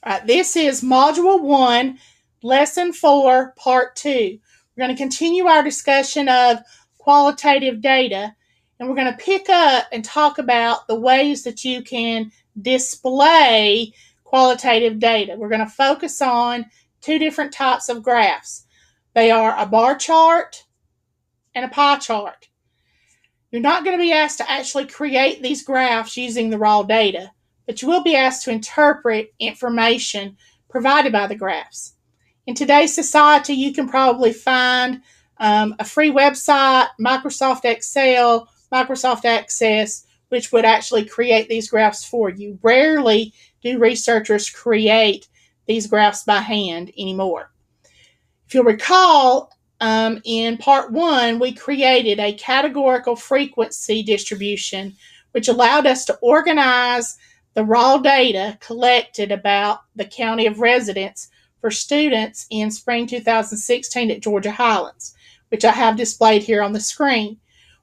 All right, this is Module 1, Lesson 4, Part 2. We're going to continue our discussion of qualitative data, and we're going to pick up and talk about the ways that you can display qualitative data. We're going to focus on two different types of graphs. They are a bar chart and a pie chart. You're not going to be asked to actually create these graphs using the raw data, but you will be asked to interpret information provided by the graphs. In today's society, you can probably find a free website, Microsoft Excel, Microsoft Access, which would actually create these graphs for you. Rarely do researchers create these graphs by hand anymore. If you'll recall, in part 1, we created a categorical frequency distribution, which allowed us to organize the raw data collected about the county of residence for students in spring 2016 at Georgia Highlands, which I have displayed here on the screen.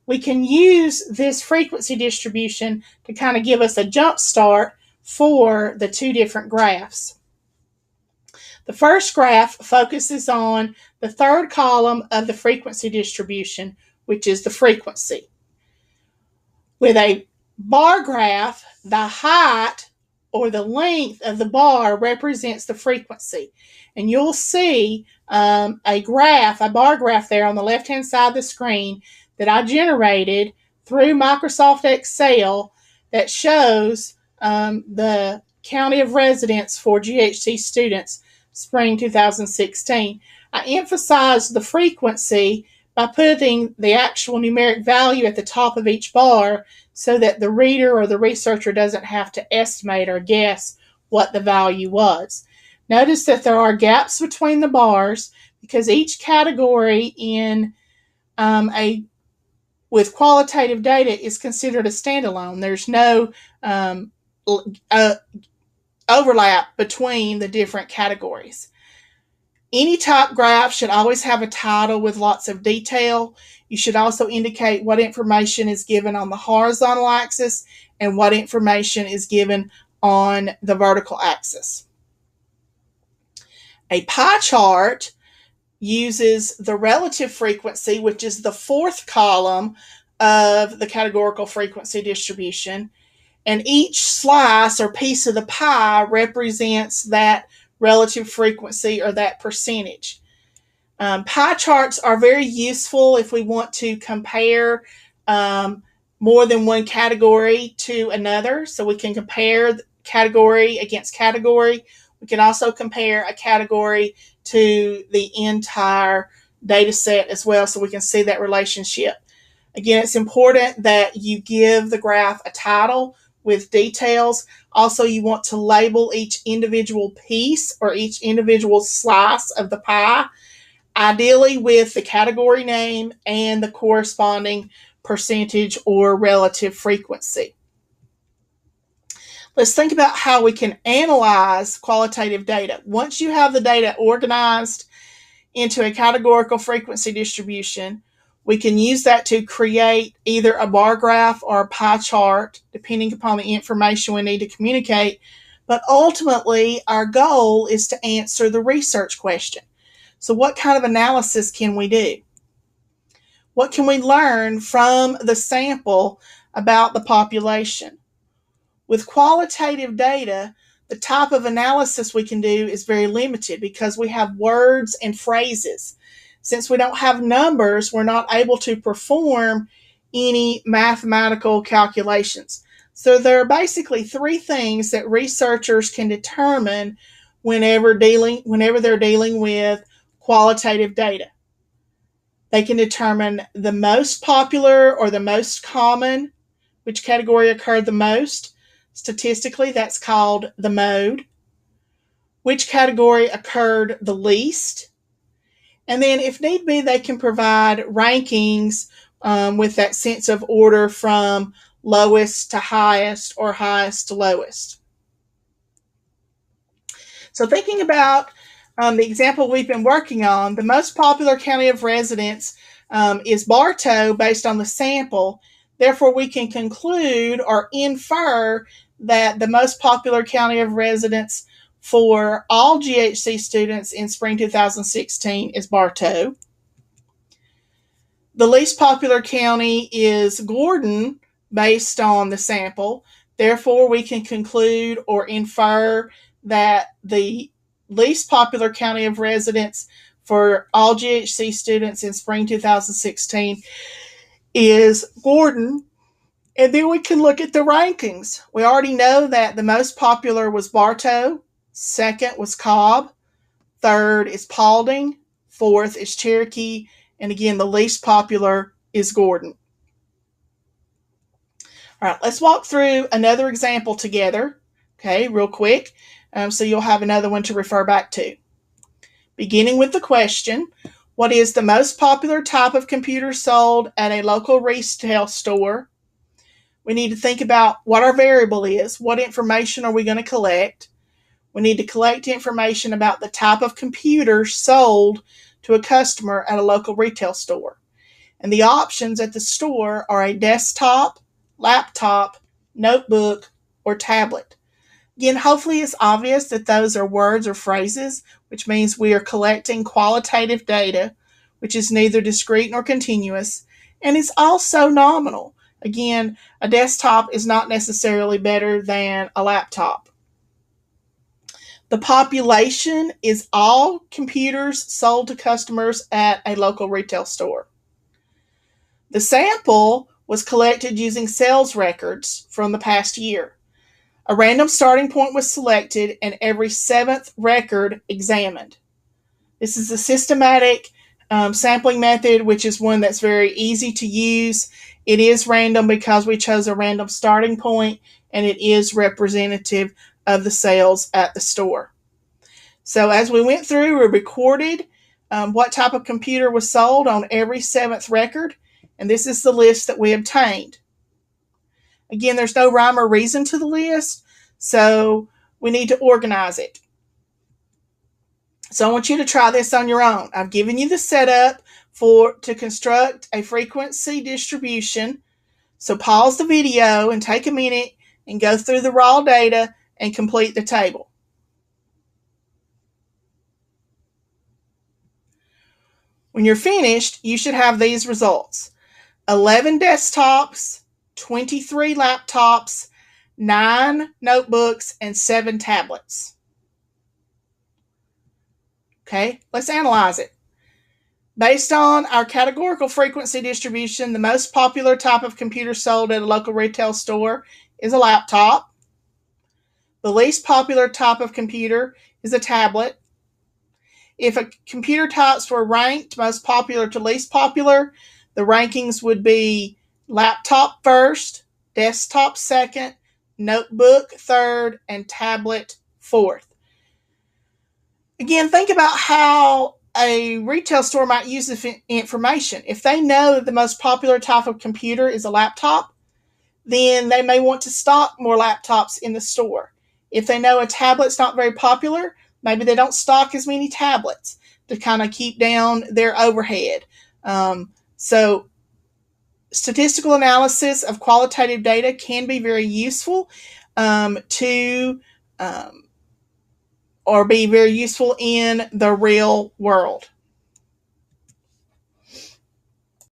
We can use this frequency distribution to kind of give us a jump start for the two different graphs. The first graph focuses on the third column of the frequency distribution, which is the frequency. With a bar graph, the height or the length of the bar represents the frequency. And you'll see a bar graph there on the left-hand side of the screen that I generated through Microsoft Excel that shows the county of residence for GHC students spring 2016. I emphasized the frequency by putting the actual numeric value at the top of each bar so that the reader or the researcher doesn't have to estimate or guess what the value was. Notice that there are gaps between the bars because each category with qualitative data is considered a standalone. There's no overlap between the different categories. Any type graph should always have a title with lots of detail. You should also indicate what information is given on the horizontal axis and what information is given on the vertical axis. A pie chart uses the relative frequency, which is the fourth column of the categorical frequency distribution, and each slice or piece of the pie represents that relative frequency or that percentage. Pie charts are very useful if we want to compare more than one category to another. So we can compare category against category. We can also compare a category to the entire data set as well, so we can see that relationship. Again, it's important that you give the graph a title with details. Also, you want to label each individual piece or each individual slice of the pie, ideally with the category name and the corresponding percentage or relative frequency. Let's think about how we can analyze qualitative data. Once you have the data organized into a categorical frequency distribution, we can use that to create either a bar graph or a pie chart, depending upon the information we need to communicate. But ultimately, our goal is to answer the research question. So what kind of analysis can we do? What can we learn from the sample about the population? With qualitative data, the type of analysis we can do is very limited because we have words and phrases. Since we don't have numbers, we're not able to perform any mathematical calculations. So there are basically three things that researchers can determine whenever they're dealing with qualitative data. They can determine the most popular or the most common, which category occurred the most. Statistically, that's called the mode. Which category occurred the least? And then, if need be, they can provide rankings with that sense of order from lowest to highest or highest to lowest. So thinking about the example we've been working on, the most popular county of residence is Bartow based on the sample. Therefore, we can conclude or infer that the most popular county of residence for all GHC students in spring 2016 is Bartow. The least popular county is Gordon based on the sample. Therefore, we can conclude or infer that the least popular county of residence for all GHC students in spring 2016 is Gordon. And then we can look at the rankings. We already know that the most popular was Bartow, second was Cobb, third is Paulding, fourth is Cherokee, and again, the least popular is Gordon. All right, let's walk through another example together, okay, real quick, so you'll have another one to refer back to. Beginning with the question, what is the most popular type of computer sold at a local retail store? We need to think about what our variable is. What information are we going to collect? We need to collect information about the type of computer sold to a customer at a local retail store. And the options at the store are a desktop, laptop, notebook, or tablet. Again, hopefully it's obvious that those are words or phrases, which means we are collecting qualitative data, which is neither discrete nor continuous, and is also nominal. Again, a desktop is not necessarily better than a laptop. The population is all computers sold to customers at a local retail store. The sample was collected using sales records from the past year. A random starting point was selected and every seventh record examined. This is a systematic sampling method, which is one that's very easy to use. It is random because we chose a random starting point, and it is representative of the sales at the store. So as we went through, we recorded what type of computer was sold on every seventh record, and this is the list that we obtained. Again, there's no rhyme or reason to the list, so we need to organize it. So I want you to try this on your own. I've given you the setup to construct a frequency distribution. So pause the video and take a minute and go through the raw data and complete the table. When you're finished, you should have these results: 11 desktops, 23 laptops, 9 notebooks, and 7 tablets. Okay, let's analyze it. Based on our categorical frequency distribution, the most popular type of computer sold at a local retail store is a laptop. The least popular type of computer is a tablet. If a computer types were ranked most popular to least popular, the rankings would be laptop first, desktop second, notebook third, and tablet fourth. Again, think about how a retail store might use this information. If they know that the most popular type of computer is a laptop, then they may want to stock more laptops in the store. If they know a tablet's not very popular, maybe they don't stock as many tablets to kind of keep down their overhead. So statistical analysis of qualitative data can be very useful or be very useful in the real world.